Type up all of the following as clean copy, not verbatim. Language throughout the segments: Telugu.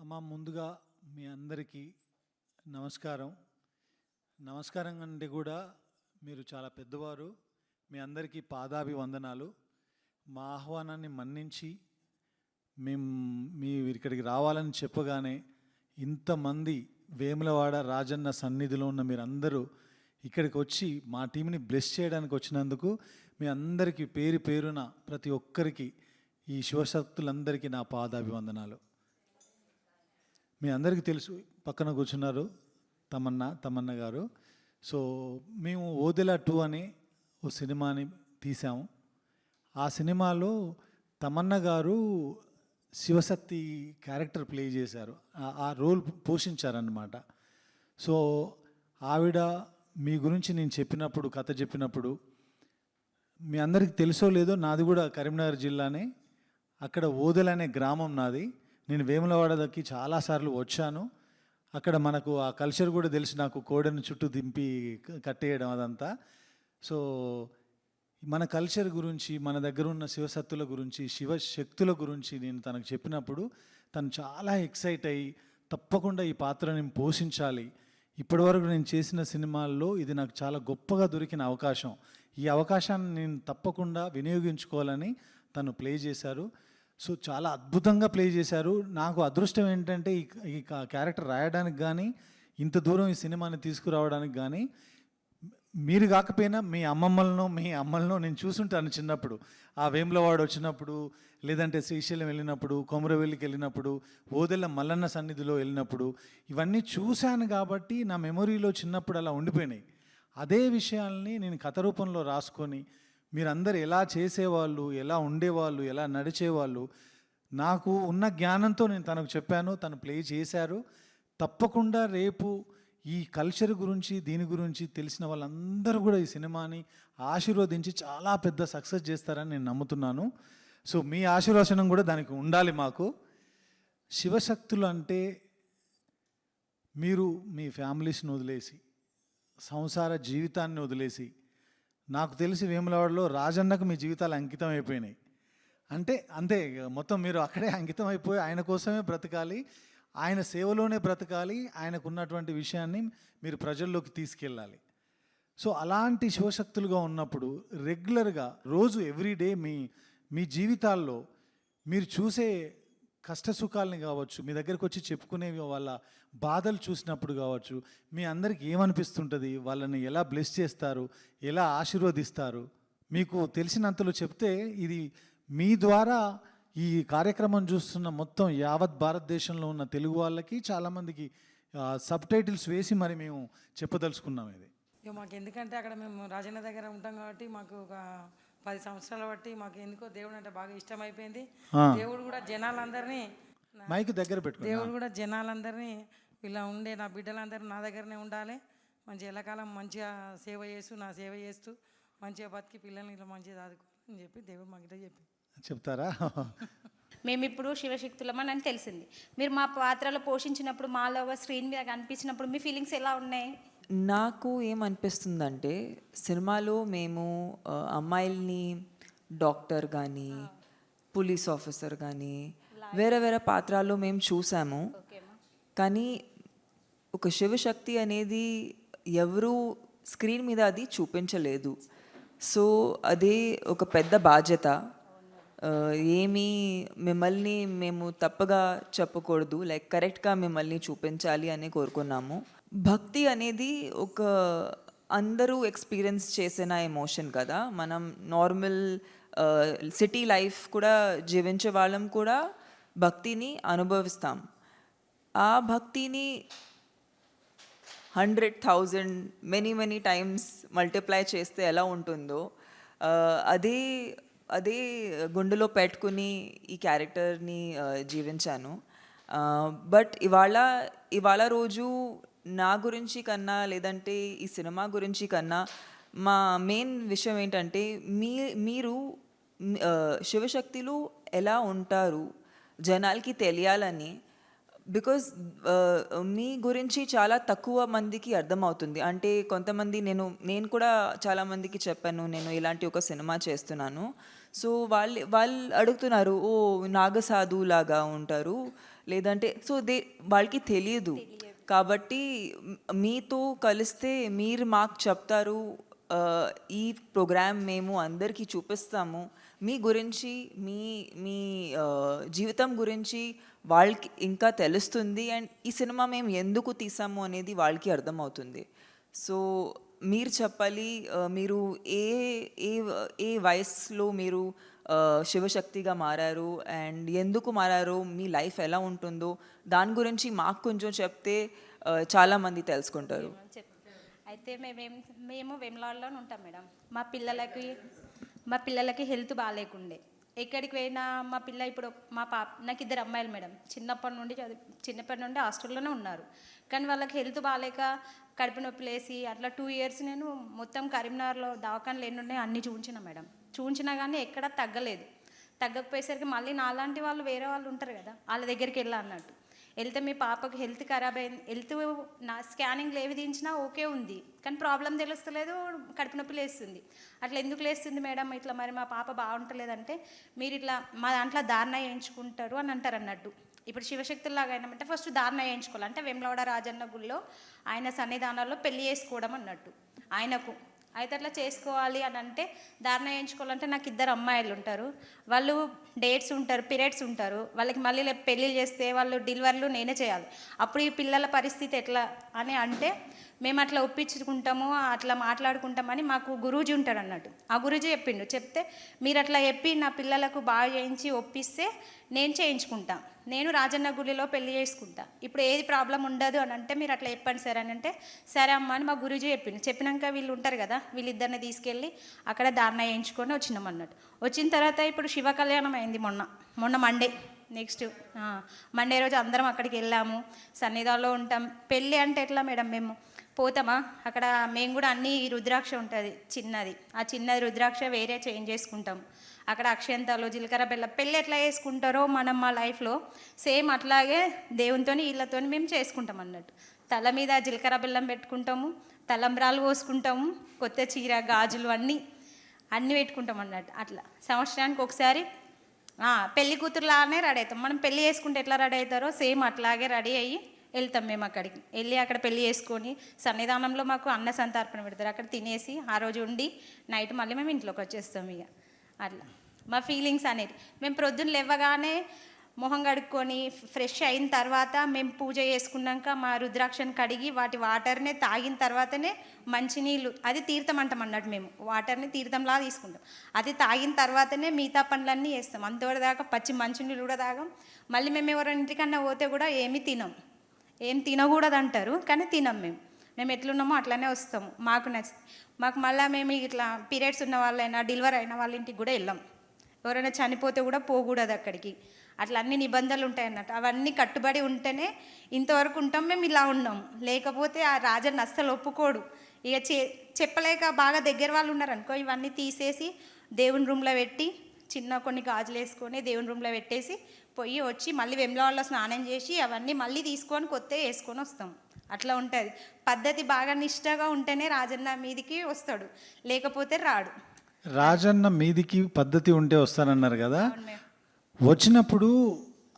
ముందుగా మీ అందరికీ నమస్కారం. నమస్కారం అంటే కూడా మీరు చాలా పెద్దవారు. మీ అందరికీ పాదాభివందనాలు. మా ఆహ్వానాన్ని మన్నించి మీరు ఇక్కడికి రావాలని చెప్పగానే ఇంతమంది వేములవాడ రాజన్న సన్నిధిలో ఉన్న మీరందరూ ఇక్కడికి వచ్చి మా టీంని బ్లెస్ చేయడానికి వచ్చినందుకు మీ అందరికీ పేరు పేరున ప్రతి ఒక్కరికి ఈ శివశక్తులందరికీ నా పాదాభివందనాలు. మీ అందరికీ తెలుసు, పక్కన కూర్చున్నారు తమన్నా గారు. సో మేము ఓదెల 2 అనే ఓ సినిమాని తీసాము. ఆ సినిమాలో తమన్నా గారు శివశక్తి క్యారెక్టర్ ప్లే చేశారు, ఆ రోల్ పోషించారన్నమాట. సో ఆవిడ మీ గురించి నేను చెప్పినప్పుడు, కథ చెప్పినప్పుడు, మీ అందరికీ తెలుసో లేదో, నాది కూడా కరీంనగర్ జిల్లానే. అక్కడ ఓదెల అనే గ్రామం నాది. నేను వేములవాడకి చాలాసార్లు వచ్చాను. అక్కడ మనకు ఆ కల్చర్ కూడా తెలిసి, నాకు కోడెను చుట్టూ దింపి కట్టేయడం అదంతా. సో మన కల్చర్ గురించి, మన దగ్గర ఉన్న శివశక్తుల గురించి, శివశక్తుల గురించి నేను తనకు చెప్పినప్పుడు తను చాలా ఎక్సైట్ అయ్యి, తప్పకుండా ఈ పాత్ర నేను పోషించాలి, ఇప్పటివరకు నేను చేసిన సినిమాల్లో ఇది నాకు చాలా గొప్పగా దొరికిన అవకాశం, ఈ అవకాశాన్ని నేను తప్పకుండా వినియోగించుకోవాలని తను ప్లే చేశారు. సో చాలా అద్భుతంగా ప్లే చేశారు. నాకు అదృష్టం ఏంటంటే ఈ క్యారెక్టర్ రాయడానికి కానీ, ఇంత దూరం ఈ సినిమాని తీసుకురావడానికి కానీ, మీరు కాకపోయినా మీ అమ్మలను నేను చూసుంటాను చిన్నప్పుడు. ఆ వేములవాడ వచ్చినప్పుడు, లేదంటే శ్రీశైలం వెళ్ళినప్పుడు, కొమరవెల్లికి వెళ్ళినప్పుడు, ఓదెల మల్లన్న సన్నిధిలో వెళ్ళినప్పుడు ఇవన్నీ చూశాను కాబట్టి నా మెమొరీలో చిన్నప్పుడు అలా ఉండిపోయినాయి. అదే విషయాల్ని నేను కథ రూపంలో రాసుకొని, మీరందరూ ఎలా చేసేవాళ్ళు, ఎలా ఉండేవాళ్ళు, ఎలా నడిచేవాళ్ళు, నాకు ఉన్న జ్ఞానంతో నేను తనకు చెప్పాను. తను ప్లే చేశారు. తప్పకుండా రేపు ఈ కల్చర్ గురించి, దీని గురించి తెలిసిన వాళ్ళందరూ కూడా ఈ సినిమాని ఆశీర్వదించి చాలా పెద్ద సక్సెస్ చేస్తారని నేను నమ్ముతున్నాను. సో మీ ఆశీర్వచనం కూడా దానికి ఉండాలి మాకు. శివశక్తులు అంటే మీరు మీ ఫ్యామిలీస్ని వదిలేసి, సంసార జీవితాన్ని వదిలేసి, నాకు తెలిసి వేములవాడలో రాజన్నకు మీ జీవితాలు అంకితం అయిపోయినాయి. అంతే మొత్తం మీరు అక్కడే అంకితం అయిపోయి ఆయన కోసమే బ్రతకాలి, ఆయన సేవలోనే బ్రతకాలి, ఆయనకు ఉన్నటువంటి విషయాన్ని మీరు ప్రజల్లోకి తీసుకెళ్ళాలి. సో అలాంటి శివశక్తులుగా ఉన్నప్పుడు రెగ్యులర్గా రోజు ఎవ్రీడే మీ జీవితాల్లో మీరు చూసే కష్టసుఖాలని కావచ్చు, మీ దగ్గరకు వచ్చి చెప్పుకునేవి వాళ్ళ బాధలు చూసినప్పుడు కావచ్చు, మీ అందరికి ఏమనిపిస్తుంటుంది, వాళ్ళని ఎలా బ్లెస్ చేస్తారు, ఎలా ఆశీర్వదిస్తారు, మీకు తెలిసినంతలో చెప్తే ఇది మీ ద్వారా ఈ కార్యక్రమం చూస్తున్న మొత్తం యావత్ భారతదేశంలో ఉన్న తెలుగు వాళ్ళకి చాలామందికి సబ్ టైటిల్స్ వేసి మరి మేము చెప్పదలుచుకున్నాం. ఇది మాకు ఎందుకంటే అక్కడ మేము రాజన్న దగ్గర ఉంటాం కాబట్టి మాకు ఒక 10 సంవత్సరాల బట్టి మాకు ఎందుకో దేవుడు అంటే బాగా ఇష్టం అయిపోయింది. దేవుడు కూడా జనాలందరినీ మైక్ దగ్గర పెట్టు. దేవుడు కూడా జనాలందరినీ ఇలా ఉండే నా బిడ్డలందరూ నా దగ్గరనే ఉండాలి, మంచి ఎల్లకాలం మంచిగా సేవ చేస్తూ మంచిగా బతికి పిల్లల్ని ఇలా మంచిగా చదువుకోవాలని చెప్పి దేవుడు మాకు ఇట్లా చెప్తారా? మేము ఇప్పుడు శివశక్తులమని అని తెలిసింది. మీరు మా పాత్రలో పోషించినప్పుడు, మాలో స్క్రీన్ మీద కనిపించినప్పుడు మీ ఫీలింగ్స్ ఎలా ఉన్నాయి? నాకు ఏమనిపిస్తుందంటే, సినిమాలో మేము అమ్మాయిల్ని డాక్టర్ కానీ, పోలీస్ ఆఫీసర్ కానీ, వేరే పాత్రల్లో మేము చూసాము. కానీ ఒక శివశక్తి అనేది ఎవరు స్క్రీన్ మీద అది చూపించలేదు. సో అదే ఒక పెద్ద బాధ్యత. మిమ్మల్ని మేము తప్పగా చెప్పకూడదు, కరెక్ట్గా మిమ్మల్ని చూపించాలి అని కోరుకున్నాము. భక్తి అనేది ఒక అందరూ ఎక్స్పీరియన్స్ చేసిన ఎమోషన్ కదా. మనం నార్మల్ సిటీ లైఫ్ కూడా జీవించే వాళ్ళం కూడా భక్తిని అనుభవిస్తాం. ఆ భక్తిని 100,000 మెనీ టైమ్స్ మల్టిప్లై చేస్తే ఎలా ఉంటుందో అదే గుండెలో పెట్టుకుని ఈ క్యారెక్టర్ని జీవించాను. బట్ ఇవాళ రోజు నా గురించి కన్నా, లేదంటే ఈ సినిమా గురించి కన్నా, మా మెయిన్ విషయం ఏంటంటే మీరు శివశక్తులు ఎలా ఉంటారు జనాలకి తెలియాలని. బికాజ్ మీ గురించి చాలా తక్కువ మందికి అర్థమవుతుంది. అంటే కొంతమంది నేను కూడా చాలామందికి చెప్పాను నేను ఇలాంటి ఒక సినిమా చేస్తున్నాను. సో వాళ్ళు అడుగుతున్నారు, ఓ నాగసాధు లాగా ఉంటారు, లేదంటే సో వాళ్ళకి తెలియదు. కాబట్టి మీతో కలిస్తే మీరు మాకు చెప్తారు, ఈ ప్రోగ్రామ్ మేము అందరికీ చూపిస్తాము, మీ గురించి మీ మీ జీవితం గురించి వాళ్ళకి ఇంకా తెలుస్తుంది, అండ్ ఈ సినిమా మేము ఎందుకు తీసాము అనేది వాళ్ళకి అర్థమవుతుంది. సో మీరు చెప్పాలి, మీరు ఏ ఏ ఏ వయసులో మీరు శివశక్తిగా మారారు అండ్ ఎందుకు మారారు, మీ లైఫ్ ఎలా ఉంటుందో దాని గురించి మాకు కొంచెం చెప్తే చాలామంది తెలుసుకుంటారు. అయితే మేము వేములవాడలోనే ఉంటాం మేడం. మా పిల్లలకి హెల్త్ బాగాలేకుండే, ఎక్కడికి పోయినా మా పిల్ల ఇప్పుడు నాకు 2 అమ్మాయిలు మేడం. చిన్నప్పటి నుండి హాస్టల్లోనే ఉన్నారు. కానీ వాళ్ళకి హెల్త్ బాగాలేక కడుపు నొప్పి లేసి అట్లా 2 ఇయర్స్ నేను మొత్తం కరీంనగర్లో దవాఖానలు ఎన్ని ఉన్నాయో అన్నీ చూపించిన మేడం. చూపించినా కానీ ఎక్కడా తగ్గలేదు. తగ్గకపోయేసరికి మళ్ళీ నాలాంటి వాళ్ళు వేరే వాళ్ళు ఉంటారు కదా, వాళ్ళ దగ్గరికి వెళ్ళా అన్నట్టు. వెళ్తే మీ పాపకి హెల్త్ ఖరాబ్ అయింది, హెల్త్ నా స్కానింగ్లు ఏవి తీయించినా ఓకే ఉంది, కానీ ప్రాబ్లం తెలుస్తలేదు, కడుపు నొప్పి లేస్తుంది. అట్లా ఎందుకు లేస్తుంది మేడం, ఇట్లా మరి మా పాప బాగుంటలేదంటే మీరు ఇట్లా మా దాంట్లో ధారణ వేయించుకుంటారు అని అంటారు అన్నట్టు. ఇప్పుడు శివశక్తుల్లాగా అయినామంటే ఫస్ట్ ధారణ వేయించుకోవాలి. అంటే వేములవాడ రాజన్న గుళ్ళో ఆయన సన్నిధానాల్లో పెళ్లి చేసుకోవడం అన్నట్టు ఆయనకు. అయితే అట్లా చేసుకోవాలి అని అంటే ధారణ వేయించుకోవాలంటే నాకు 2 అమ్మాయిలు ఉంటారు, వాళ్ళు డేట్స్ ఉంటారు, పీరియడ్స్ ఉంటారు, వాళ్ళకి మళ్ళీ పెళ్ళిళ్ళు చేస్తే వాళ్ళు డెలివరీలు నేనే చేయాలి. అప్పుడు ఈ పిల్లల పరిస్థితి ఎట్లా అని అంటే మేము అట్లా ఒప్పించుకుంటాము, అట్లా మాట్లాడుకుంటామని మాకు గురూజీ ఉంటాడు అన్నట్టు. ఆ గురూజీ చెప్పిండు, చెప్తే మీరు అట్లా చెప్పి నా పిల్లలకు బాగా చేయించి ఒప్పిస్తే నేను చేయించుకుంటా, నేను రాజన్న గుడిలో పెళ్లి చేసుకుంటా, ఇప్పుడు ఏది ప్రాబ్లం ఉండదు అని అంటే మీరు అట్లా చెప్పండి సార్ అని అంటే సరే అమ్మ అని మా గురూజీ చెప్పిండు. చెప్పినాక వీళ్ళు ఉంటారు కదా, వీళ్ళిద్దరిని తీసుకెళ్ళి అక్కడ ధారణ వేయించుకొని వచ్చినాం అన్నట్టు. వచ్చిన తర్వాత ఇప్పుడు శివ కళ్యాణం అయింది మొన్న మండే. నెక్స్ట్ మండే రోజు అందరం అక్కడికి వెళ్ళాము, సన్నిధానంలో ఉంటాం. పెళ్ళి అంటే ఎట్లా మేడం, మేము పోతామా అక్కడ, మేము కూడా అన్ని రుద్రాక్ష ఉంటుంది చిన్నది, ఆ చిన్నది రుద్రాక్ష వేరే చేంజ్ చేసుకుంటాం. అక్కడ అక్షంతాలు, జీలకర్ర బెల్లం, పెళ్ళి ఎట్లా చేసుకుంటారో మనం మా లైఫ్లో సేమ్ అట్లాగే దేవునితో వీళ్ళతో మేము చేసుకుంటాం అన్నట్టు. తల మీద జీలకర్ర బెల్లం పెట్టుకుంటాము, తలంబ్రాలు పోసుకుంటాము, కొత్త చీర గాజులు అన్నీ పెట్టుకుంటాం అన్నట్టు. అట్లా సంవత్సరానికి ఒకసారి పెళ్లి కూతురులానే రెడీ అవుతాం. మనం పెళ్ళి చేసుకుంటే ఎట్లా రెడీ అవుతారో సేమ్ అట్లాగే రెడీ అయ్యి వెళ్తాం. మేము అక్కడికి వెళ్ళి అక్కడ పెళ్ళి చేసుకొని సన్నిధానంలో మాకు అన్న సంతర్పణ పెడతారు, అక్కడ తినేసి ఆ రోజు ఉండి నైట్ మళ్ళీ మేము ఇంట్లోకి వచ్చేస్తాం. ఇక అట్లా మా ఫీలింగ్స్ అనేది, మేము ప్రొద్దున లేవగానే మొహం కడుక్కొని ఫ్రెష్ అయిన తర్వాత మేము పూజ చేసుకున్నాక మా రుద్రాక్షను కడిగి వాటి వాటర్నే తాగిన తర్వాతనే మంచినీళ్ళు, అది తీర్థం అంటాం అన్నట్టు. మేము వాటర్ని తీర్థంలా తీసుకుంటాం, అది తాగిన తర్వాతనే మిగతా పనులన్నీ చేస్తాం. అంతవరదాకా పచ్చి మంచినీళ్ళు కూడా తాగం. మళ్ళీ మేము ఎవరైనా ఇంటికన్నా పోతే కూడా ఏమీ తినం, ఏం తినకూడదు అంటారు కానీ తినం. మేము ఎట్లున్నామో అట్లానే వస్తాము, మాకు నచ్చింది. మాకు మళ్ళీ మేము ఇట్లా పీరియడ్స్ ఉన్న వాళ్ళైనా డెలివరీ అయిన వాళ్ళ ఇంటికి కూడా వెళ్ళాం. ఎవరైనా చనిపోతే కూడా పోకూడదు అక్కడికి, అట్లా అన్ని నిబంధనలు ఉంటాయి అన్నట్టు. అవన్నీ కట్టుబడి ఉంటేనే ఇంతవరకు ఉంటాం. మేము ఇలా ఉన్నాం, లేకపోతే ఆ రాజన్న అస్సలు ఒప్పుకోడు. ఇక చెప్పలేక బాగా దగ్గర వాళ్ళు ఉన్నారనుకో, ఇవన్నీ తీసేసి దేవుని రూమ్లో పెట్టి చిన్న కొన్ని గాజులు వేసుకొని దేవుని రూమ్లో పెట్టేసి పోయి వచ్చి మళ్ళీ వేములవాడలో స్నానం చేసి అవన్నీ మళ్ళీ తీసుకొని కొత్త వేసుకొని వస్తాం. అట్లా ఉంటుంది పద్ధతి. బాగా నిష్టగా ఉంటేనే రాజన్న మీదికి వస్తాడు, లేకపోతే రాడు. రాజన్న మీదికి పద్ధతి ఉంటే వస్తానన్నారు కదా, వచ్చినప్పుడు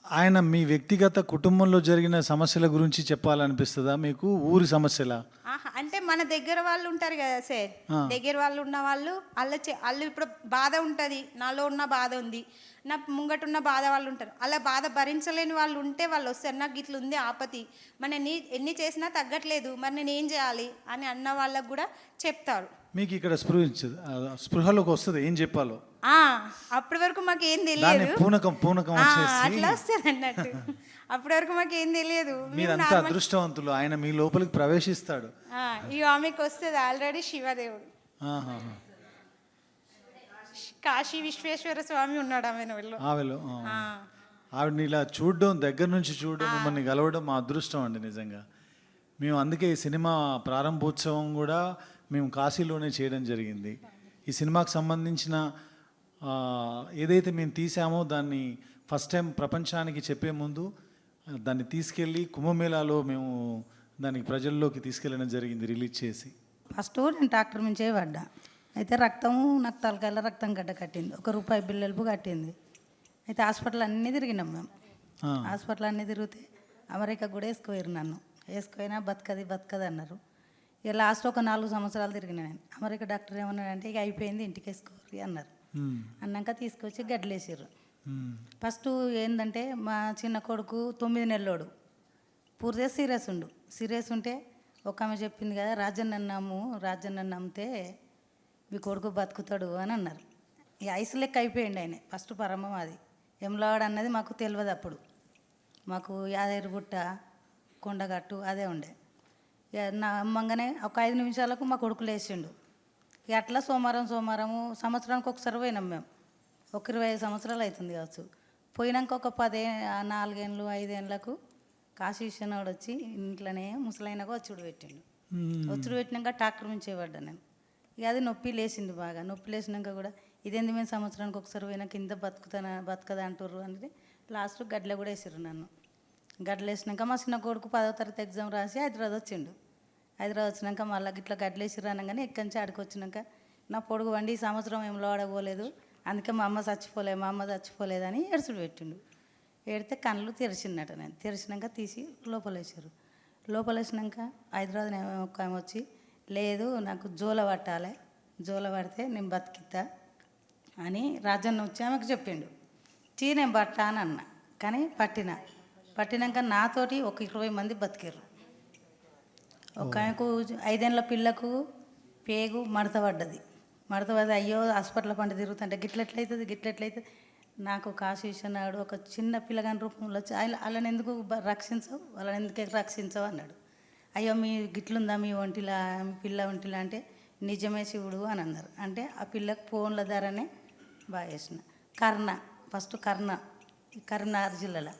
ఆయన మీ వ్యక్తిగత కుటుంబంలో జరిగిన సమస్యల గురించి చెప్పాలనిపిస్తుందా మీకు, ఊరి సమస్యల? అంటే మన దగ్గర వాళ్ళు ఉంటారు కదా సార్, దగ్గర వాళ్ళు ఉన్న వాళ్ళు వాళ్ళు ఇప్పుడు బాధ ఉంటుంది, నాలో ఉన్న బాధ ఉంది, నా ముంగట ఉన్న బాధ వాళ్ళు ఉంటారు, అలా బాధ భరించలేని వాళ్ళు ఉంటే వాళ్ళు వస్తారు. నాకు ఇట్లా ఉంది ఆపతి, మరి ఎన్ని చేసినా తగ్గట్లేదు, మరి నేను ఏం చేయాలి అని అన్న వాళ్ళకు కూడా చెప్తారు. మీకు ఇక్కడ స్పృహలోకి వస్తుంది ఏం చెప్పాలో, అప్పటి వరకు మాకు ఏం తెలియదు, పూనకం అట్లా వస్తుంది అన్నట్టు. అప్పటి వరకు మాకు ఏం తెలియదు. మీరంతా అదృష్టవంతులు, ఆయన మీ లోపలికి ప్రవేశిస్తాడు. ఇక ఆమెకు వస్తుంది ఆల్రెడీ శివదేవుడు, కాశీ విశ్వేశ్వర స్వామి ఉన్నాడు ఆమెలో. ఆవిడని ఇలా చూడడం, దగ్గర నుంచి చూడడం, మిమ్మల్ని కలవడం మా అదృష్టం అండి నిజంగా. మేము అందుకే ఈ సినిమా ప్రారంభోత్సవం కూడా మేము కాశీలోనే చేయడం జరిగింది. ఈ సినిమాకు సంబంధించిన ఏదైతే మేము తీసామో దాన్ని ఫస్ట్ టైం ప్రపంచానికి చెప్పే ముందు దాన్ని తీసుకెళ్ళి కుంభమేళాలో మేము దానికి ప్రజల్లోకి తీసుకెళ్ళడం జరిగింది రిలీజ్ చేసి. ఫస్ట్ నేను డాక్టర్ నుంచే పడ్డా, అయితే నాకు తలకాయల రక్తం గడ్డ కట్టింది, ₹1 బిల్లెలుపు కట్టింది. అయితే హాస్పిటల్ అన్నీ తిరిగినాం మేము. హాస్పిటల్ అన్నీ తిరిగితే అమెరికా కూడా వేసుకోయారు నన్ను. వేసుకుపోయినా బతకది అన్నారు. ఇక లాస్ట్ ఒక 4 సంవత్సరాలు తిరిగిన నేను. అమెరికా డాక్టర్ ఏమన్నాడంటే ఇక అయిపోయింది ఇంటికి వేసుకోరి అన్నారు. అన్నాక తీసుకొచ్చి గడ్డలేసారు. ఫస్ట్ ఏంటంటే మా చిన్న కొడుకు 9 నెలలోడు పూర్తిగా సీరియస్ ఉంటే ఒక ఆమె చెప్పింది కదా, రాజన్న నమ్మితే మీ కొడుకు బతుకుతాడు అని అన్నారు. ఈ ఐస్ లెక్క అయిపోయింది ఆయన. ఫస్ట్ పరమం అది ఎమ్లవాడ అన్నది మాకు తెలియదు అప్పుడు. మాకు యాదగిరిగుట్ట కొండగట్టు అదే ఉండే. ఇక నా అమ్మంగానే ఒక 5 నిమిషాలకు మా కొడుకు లేచిండు. ఇక అట్లా సోమవారం సంవత్సరానికి ఒకసారి పోయినాం మేము. ఒక 25 సంవత్సరాలు అవుతుంది కావచ్చు. పోయినాక ఒక 4 ఏళ్ళు 5 ఏళ్ళకు కాశీశ్వరుడు వచ్చి ఇంట్లోనే ముసలైనగా వచ్చుడు పెట్టిండు. వచ్చుడు పెట్టినాక డాక్టర్ ముంచేవాడ్డా నేను. ఇక అది నొప్పి లేచింది బాగా. నొప్పి లేచినాక కూడా ఇదేంది మేము సంవత్సరానికి ఒకసారి పోయినాక ఇంత బతకదా అంటుర్రు అంటే లాస్ట్ గడ్డలో కూడా వేసారు నన్ను. గడ్డలు వేసినాక మా చిన్న కొడుకు 10వ తరగతి ఎగ్జామ్ రాసి హైదరాబాద్ వచ్చిండు. హైదరాబాద్ వచ్చినాక మళ్ళీ గిట్లా గడ్డలు వేసిర్రు అనగానే ఇక్కడి నుంచి ఆడికి వచ్చినాక నా పొడుగు వండి ఈ సంవత్సరం ఏం లోడపోలేదు, అందుకే మా అమ్మ చచ్చిపోలేదని ఏడుచుడు పెట్టిండు. ఏడితే కళ్ళు తెరిచిందట. నేను తెరిచినాక తీసి లోపలేసారు. లోపలేసినాక హైదరాబాద్ ఒక ఆమె వచ్చి లేదు నాకు జోల పడితే నేను బతికిద్దా అని రాజన్న వచ్చి ఆమెకు చెప్పిండు. నేను పట్టా అని అన్నా. కానీ పట్టినాక నాతోటి ఒక 20 మంది బతికారు. ఒక ఆమెకు 5 ఏళ్ళ పిల్లకు పేగు మడత పడ్డది. అయ్యో హాస్పిటల్ పంట తిరుగుతుంటే గిట్లెట్లయితుంది. నాకు కాశీశ్వరుడు ఒక చిన్న పిల్లగాని రూపంలో వచ్చి వాళ్ళని ఎందుకు రక్షించవు అన్నాడు. అయ్యో మీ గిట్లుందా మీ ఒంటిలా మీ పిల్ల ఒంటిలా అంటే నిజమే శివుడు అని అన్నారు. అంటే ఆ పిల్లకు ఫోన్ల ధరనే బాగా వేసిన. ఫస్ట్ కరీంనగర్ జిల్లాలో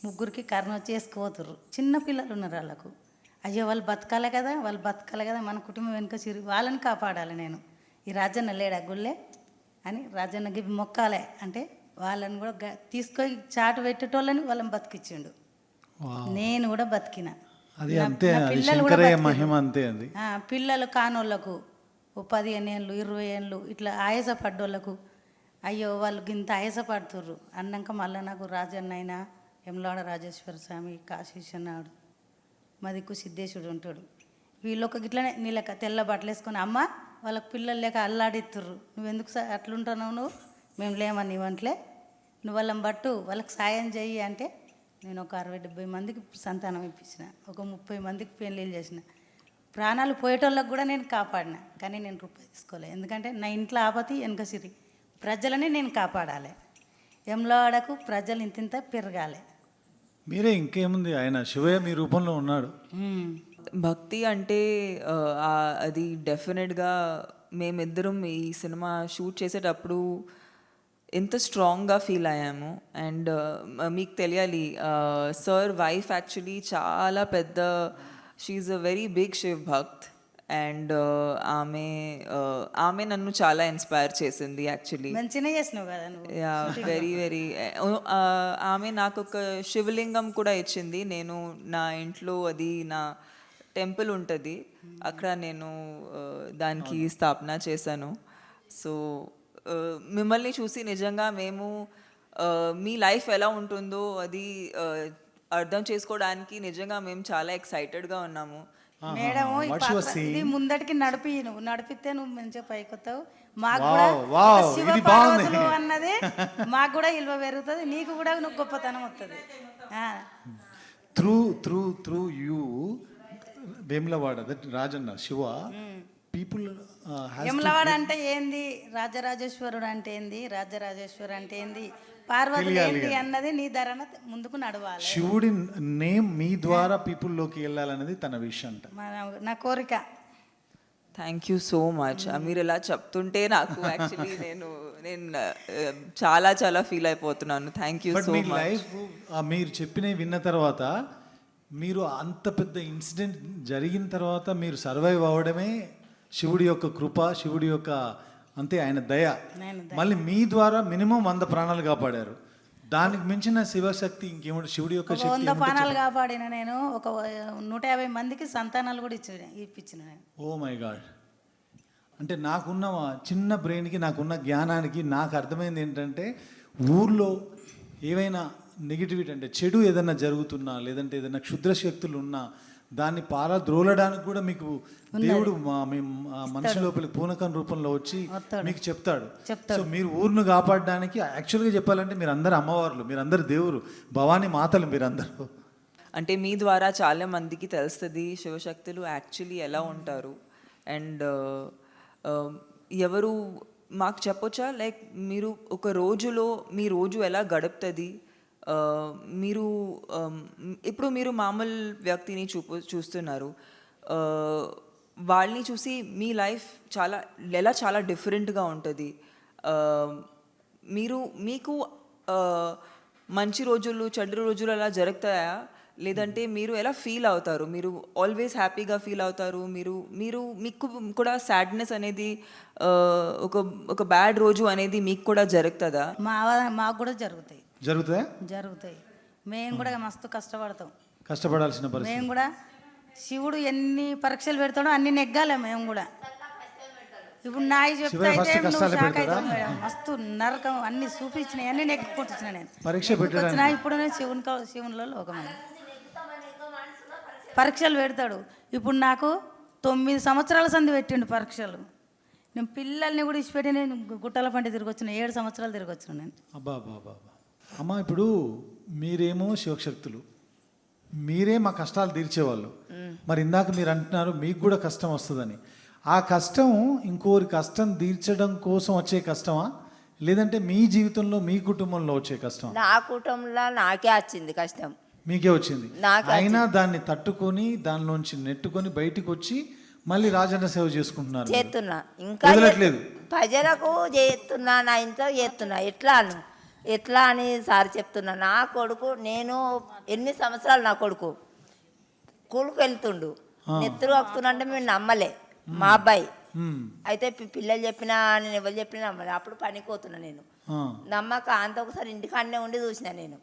3 కర్ణ వచ్చి వేసుకుపోతుర్రు. చిన్న పిల్లలు ఉన్నారు వాళ్ళకు. అయ్యో వాళ్ళు బతకాలి కదా మన కుటుంబం వెనుక వాళ్ళని కాపాడాలి నేను. ఈ రాజన్న లేడా గుళ్ళే అని రాజన్నకి మొక్కాలే అంటే వాళ్ళని కూడా తీసుకొని చాటు పెట్టేటోళ్ళని వాళ్ళని బతికిచ్చిండు. నేను కూడా బతికిన. పిల్లలు కానోళ్ళకు 15 ఏళ్ళు 20 ఏళ్ళు ఇట్లా ఆయాసపడ్డోళ్ళకు అయ్యో వాళ్ళు ఇంత ఆయాసపడుతుర్రు అన్నాక మళ్ళీ నాకు రాజన్న అయినా యమలాడ రాజేశ్వర స్వామి కాశీశ్వరుడు మా దిక్కు సిద్ధేశ్వరుడు ఉంటాడు. వీళ్ళొక గిట్లనే నీళ్ళక తెల్ల బట్టలు వేసుకొని అమ్మ వాళ్ళకి పిల్లలు లేక అల్లాడిస్తుర్రు, నువ్వెందుకు అట్లుంటున్నావు, మేము లేమని ఇవ్వంట్లే, నువ్వు వాళ్ళని బట్టు వాళ్ళకి సాయం చెయ్యి అంటే నేను ఒక 60-70 మందికి సంతానం ఇప్పించిన, ఒక 30 మందికి పెళ్ళిళ్ళు చేసిన. ప్రాణాలు పోయేటోళ్ళకి కూడా నేను కాపాడిన. కానీ నేను రూపాయి తీసుకోలే. ఎందుకంటే నా ఇంట్లో ఆపతి వెనక సిరి ప్రజలని నేను కాపాడాలి. యమలాడకు ప్రజలు ఇంత పెరగాలి. మీరే ఇంకేముంది, ఆయన శివయ్య మీ రూపంలో ఉన్నాడు. భక్తి అంటే అది డెఫినెట్గా మేమిద్దరం ఈ సినిమా షూట్ చేసేటప్పుడు ఎంత స్ట్రాంగ్గా ఫీల్ అయ్యాము. అండ్ మీకు తెలియాలి సార్ వైఫ్ యాక్చువల్లీ చాలా పెద్ద, she a very big Shiv bhakt. And ఆమె నన్ను చాలా ఇన్స్పైర్ చేసింది యాక్చువల్లీ. మంచిగా చేసినావు కదా నువ్వు. వెరీ ఆమె నాకు ఒక శివలింగం కూడా ఇచ్చింది. నేను నా ఇంట్లో అది నా టెంపుల్ ఉంటుంది అక్కడ నేను దానికి స్థాపన చేశాను. సో మిమ్మల్ని చూసి నిజంగా మేము మీ లైఫ్ ఎలా ఉంటుందో అది అర్థం చేసుకోవడానికి నిజంగా మేము చాలా ఎక్సైటెడ్గా ఉన్నాము. మేడం ఇది ముందటికి నువ్వు నడిపితే నువ్వు మంచిగా పైకొస్తావు. మాకు కూడా శివ అన్నది మాకు కూడా విలువ పెరుగుతుంది, నీకు కూడా నువ్వు గొప్పతనం వస్తుంది. Through you Vemulawada that Rajanna Shiva people Vemulawada అంటే ఏంది, రాజరాజేశ్వరుడు అంటే ఏంది, రాజరాజేశ్వరు అంటే ఏంది, పార్వతి ఏంది అన్నది నీ ధరణ ముందుకు నడవాలి. శివుడి నేమ్ మీ ద్వారా పీపుల్లోకి వెళ్ళాలనేది తన విషయం అంట, నా కోరిక. Thank you so much. మీరు ఇలా చెప్తుంటే నాకు యాక్చువల్లీ నేను చాలా చాలా ఫీల్ అయిపోతున్నాను. Thank you so much. Life మీరు చెప్పినవి విన్న తర్వాత, మీరు అంత పెద్ద ఇన్సిడెంట్ జరిగిన తర్వాత మీరు సర్వైవ్ అవ్వడమే శివుడి యొక్క కృప, శివుడి యొక్క అంతే ఆయన దయ. మళ్ళీ మీ ద్వారా మినిమం 100 ప్రాణాలు కాపాడారు. దానికి మించిన శివశక్తి ఇంకేముంది, శివుడి యొక్క శక్తి. 100 ప్రాణాలు కాపాడిన నేను ఒక 150 మందికి సంతానాలు కూడా ఇప్పించిన నేను. Oh my God. అంటే నాకున్న చిన్న బ్రెయిన్కి నాకున్న జ్ఞానానికి నాకు అర్థమైంది ఏంటంటే, ఊర్లో ఏవైనా నెగిటివిటీ అంటే చెడు ఏదైనా జరుగుతున్నా లేదంటే ఏదైనా క్షుద్ర శక్తులు ఉన్నా దాన్ని పారద్రోలడానికి కూడా మీకు దేవుడు మనిషి లోపలికి పూనకం రూపంలో వచ్చి మీకు చెప్తాడు. సో మీరు ఊరును కాపాడడానికి యాక్చువల్గా చెప్పాలంటే మీరు అందరు అమ్మవార్లు, మీరు అందరు దేవురు, భవానీ మాతలు మీరందరూ. అంటే మీ ద్వారా చాలా మందికి తెలుస్తుంది శివశక్తులు యాక్చువల్లీ ఎలా ఉంటారు. అండ్ ఎవరు మాకు చెప్పొచ్చా, లైక్ మీరు ఒక రోజులో మీ రోజు ఎలా గడుపుతుంది, మీరు ఇప్పుడు మీరు మామూలు వ్యక్తిని చూస్తున్నారు, వాళ్ళని చూసి మీ లైఫ్ చాలా డిఫరెంట్గా ఉంటుంది. మీకు మంచి రోజులు చెడు రోజులు అలా జరుగుతాయా, లేదంటే మీరు ఎలా ఫీల్ అవుతారు, మీరు ఆల్వేస్ హ్యాపీగా ఫీల్ అవుతారు, మీకు కూడా సాడ్నెస్ అనేది ఒక బ్యాడ్ రోజు అనేది మీకు కూడా జరుగుతుందా? మాకు కూడా జరుగుతాయి. మేము కూడా మస్తు కష్టపడాల్సిన పరిస్థితి. మేము కూడా శివుడు ఎన్ని పరీక్షలు పెడతాడో అన్ని నెగ్గాలి మేము కూడా. ఇప్పుడు నాయి చెప్తే మేడం మస్తు నరకం అన్ని చూపించినాయి, అన్ని నెగ్గుకుంటున్నా నేను పరీక్ష ఇప్పుడు శివునిలో లోకమైన పరీక్షలు పెడతాడు. ఇప్పుడు నాకు 9 సంవత్సరాల సంది పెట్టిండు పరీక్షలు. నేను పిల్లల్ని కూడా ఇచ్చిపెట్టి నేను గుట్టల పంట తిరిగి వచ్చిన 7 సంవత్సరాలు తిరిగి వచ్చిన నేను. అబ్బా అమ్మ, ఇప్పుడు మీరేమో శివశక్తులు, మీరే మా కష్టాలు తీర్చేవాళ్ళు. మరి ఇందాక మీరు అంటున్నారు మీకు కూడా కష్టం వస్తుందని. ఆ కష్టం ఇంకోరి కష్టం తీర్చడం కోసం వచ్చే కష్టమా, లేదంటే మీ జీవితంలో మీ కుటుంబంలో వచ్చే కష్టం? నా కుటుంబంలో నాకే వచ్చింది కష్టం. మీకే వచ్చింది. అయినా దాన్ని తట్టుకొని దానిలోంచి నెట్టుకొని బయటికి వచ్చి మళ్ళీ రాజన్న సేవ చేసుకుంటున్నారు. చేస్తున్నా, ఇంకా ప్రజలకు చేస్తున్నా, నా ఇంట్లో చేస్తున్నా. ఎట్లా అని సార్ చెప్తున్నా. నా కొడుకు, నేను 8 సంవత్సరాలు నా కొడుకు స్కూల్కి వెళ్తుండు, నెత్తురు వస్తున్నా అంటే మేము నమ్మలే. మా అబ్బాయి అయితే పిల్లలు చెప్పినా, నేను ఎవరు చెప్పినా నమ్మలే. అప్పుడు పనికి పోతున్నా నేను, నమ్మక అంత ఒకసారి ఇంటికాడనే ఉండి చూసిన నేను.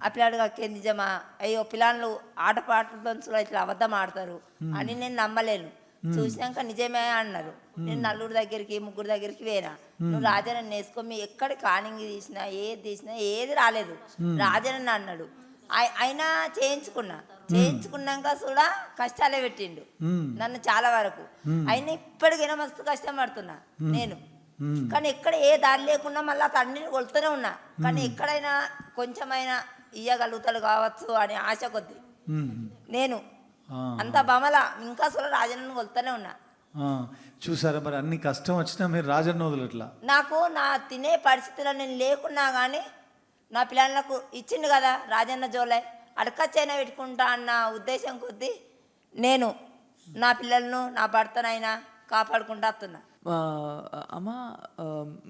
ఆ పిల్లాడు అక్కే నిజమా, అయ్యో పిల్లలు ఆటపాటలతో ఇట్లా అబద్ధం ఆడతారు అని నేను నమ్మలేను. చూసినాక నిజమే అన్నారు. నేను నలుగురు దగ్గరికి 3 దగ్గరికి పోయినా. నువ్వు రాజనన్ను వేసుకో, మీ ఎక్కడ కానింగి తీసినా ఏది రాలేదు, రాజనన్న అన్నాడు. అయినా చేయించుకున్నాక కూడా కష్టాలే పెట్టిండు నన్ను చాలా వరకు. అయినా ఇప్పటికైనా మస్తు కష్టం పడుతున్నా నేను. కానీ ఎక్కడ ఏ దారి లేకుండా మళ్ళీ తండ్రిని కొలుతూనే ఉన్నా. కానీ ఎక్కడైనా కొంచెమైనా ఇయ్యగలుగుతాడు కావచ్చు అని ఆశ కొద్ది నేను అంత బమల ఇంకా అసలు రాజన్నను కొలుతూనే ఉన్నా. చూసారా, మరి అన్ని కష్టం వచ్చినా మీరు రాజన్న వదలట్లా. నాకు నా తినే పరిస్థితిలో నేను లేకున్నా కానీ నా పిల్లలకు ఇచ్చిండు కదా రాజన్న జోలై, అడకచ్చైనా పెట్టుకుంటా అన్న ఉద్దేశం కొద్దీ నేను నా పిల్లలను నా భర్తనైనా కాపాడుకుంటా వస్తున్నా. అమ్మ,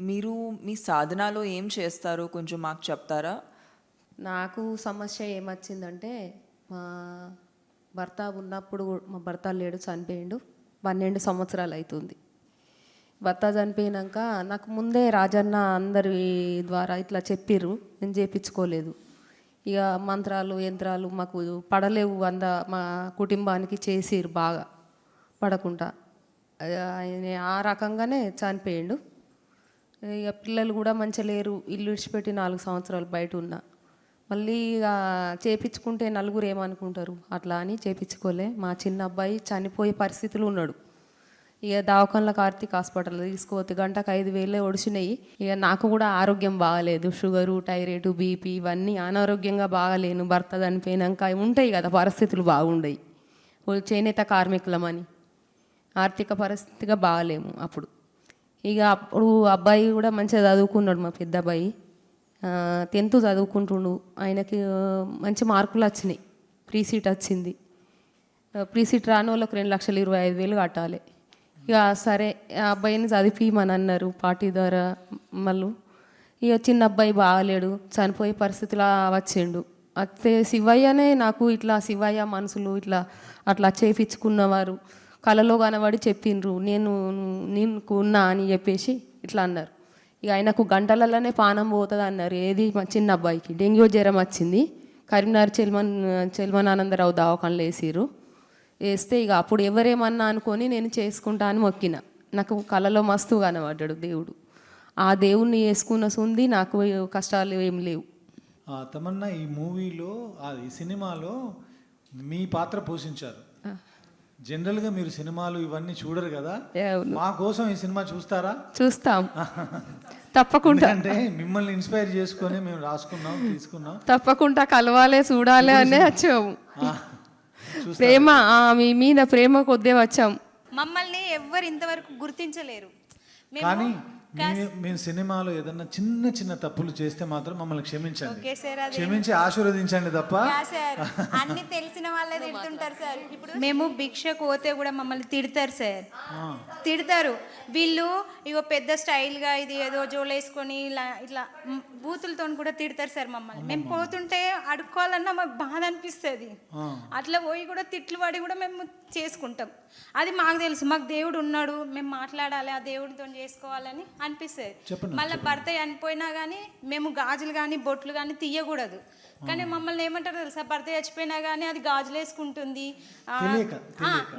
మీరు మీ సాధనలో ఏం చేస్తారో కొంచెం మాకు చెప్తారా? నాకు సమస్య ఏమొచ్చిందంటే, మా భర్త ఉన్నప్పుడు, మా భర్త లేడు, చనిపోయిండు. 12 సంవత్సరాలు అవుతుంది. భర్త చనిపోయినాక నాకు ముందే రాజన్న అందరి ద్వారా ఇట్లా చెప్పిర్రు, నేను చేయించుకోలేదు. ఇక మంత్రాలు యంత్రాలు మాకు పడలేవు, మా కుటుంబానికి చేసిర్రు బాగా పడకుండా. ఆయన ఆ రకంగానే చనిపోయిండు. ఇక పిల్లలు కూడా మంచిగా లేరు, ఇల్లు విడిచిపెట్టి 4 సంవత్సరాలు బయట ఉన్నా. మళ్ళీ ఇక చేయించుకుంటే నలుగురు ఏమనుకుంటారు అట్లా అని చేయించుకోలే. మా చిన్న అబ్బాయి చనిపోయే పరిస్థితులు ఉన్నాడు. ఇక దవాఖానలో కార్తీక్ హాస్పిటల్ తీసుకోవద్దు, గంటకు 5,000 ఒడిచినాయి. ఇక నాకు కూడా ఆరోగ్యం బాగాలేదు, షుగరు, థైరాయిడ్, బీపీ ఇవన్నీ అనారోగ్యంగా బాగాలేను. భర్త చనిపోయినాక ఉంటాయి కదా పరిస్థితులు బాగుండయి. చేనేత కార్మికులమని ఆర్థిక పరిస్థితిగా బాగాలేము అప్పుడు. ఇక అప్పుడు అబ్బాయి కూడా మంచిగా చదువుకున్నాడు, మా పెద్ద అబ్బాయి 10th చదువుకుంటుండు. ఆయనకి మంచి మార్కులు వచ్చినాయి, ఫ్రీ సీట్ వచ్చింది. ఫ్రీ సీట్ రాని వాళ్ళకి 2,25,000 కట్టాలి. ఇక సరే ఆ అబ్బాయిని చదివిమని అన్నారు పార్టీ ద్వారా. మళ్ళీ ఇక చిన్న అబ్బాయి బాగాలేడు, చనిపోయే పరిస్థితిలో వచ్చిండు. అయితే శివయ్యనే నాకు ఇట్లా శివయ్య మనుషులు ఇట్లా అట్లా చేయించుకున్నవారు కళలో కనబడి చెప్పిండ్రు, నేను ఉన్నా అని చెప్పేసి ఇట్లా అన్నారు. ఇక ఆయనకు గంటలలోనే పానం పోతుంది అన్నారు. ఏది మా చిన్న అబ్బాయికి డెంగ్యూ జ్వరం వచ్చింది. కరీంనగర్ చెల్మనానందరావు దవాఖానలో వేస్తే ఇక అప్పుడు ఎవరేమన్నా అనుకొని నేను చేసుకుంటా అని మొక్కిన. నాకు కళలో మస్తు కనబడ్డాడు దేవుడు. ఆ దేవుణ్ణి వేసుకున్న సుంది నాకు కష్టాలు ఏం లేవు. తమన్నా ఈ మూవీలో ఈ సినిమాలో మీ పాత్ర పోషించారు. జనరల్గా మీరు సినిమాలు ఇవన్నీ చూడరు కదా, మా కోసం ఈ సినిమా చూస్తారా? చూస్తాం తప్పకుండా. అంటే మిమ్మల్ని ఇన్స్పైర్ చేసుకొని మేము రాసుకున్నాం, తీసుకున్నాం. తప్పకుండా కలవాలి, చూడాలి అనే వచ్చాము. ప్రేమ, మీ మీద ప్రేమ కొద్దే వచ్చాం. మమ్మల్ని ఎవ్వరు ఇంతవరకు గుర్తించలేరు. కానీ మేము సినిమాలో ఏదన్నా చిన్న చిన్న తప్పులు చేస్తే మాత్రం మమ్మల్ని క్షమించండి, ఓకే సార్, అది క్షమించి ఆశీర్వదించండి తప్ప. సార్ అన్ని తెలిసిన వాళ్ళే తిడుతుంటారు సార్. ఇప్పుడు మేము భిక్షకు పోతే కూడా మమ్మల్ని తిడతారు సార్, తిడతారు. వీళ్ళు ఇగో పెద్ద స్టైల్గా ఇది ఏదో జోలేసుకొని ఇలా ఇట్లా బూతులతో కూడా తిడతారు సార్ మమ్మల్ని. మేము పోతుంటే అడుక్కోవాలన్నా మాకు బాధ అనిపిస్తుంది. అట్లా పోయి కూడా తిట్లు పడి కూడా మేము చేసుకుంటాం. అది మాకు తెలుసు, మాకు దేవుడు ఉన్నాడు, మేము మాట్లాడాలి, ఆ దేవుడితో చేసుకోవాలని అనిపిస్తుంది. మళ్ళీ భర్త చనిపోయినా కానీ మేము గాజులు కానీ బొట్లు కానీ తీయకూడదు. కానీ మమ్మల్ని ఏమంటారు తెలుసా, భర్త చచ్చిపోయినా కానీ అది గాజులు వేసుకుంటుంది,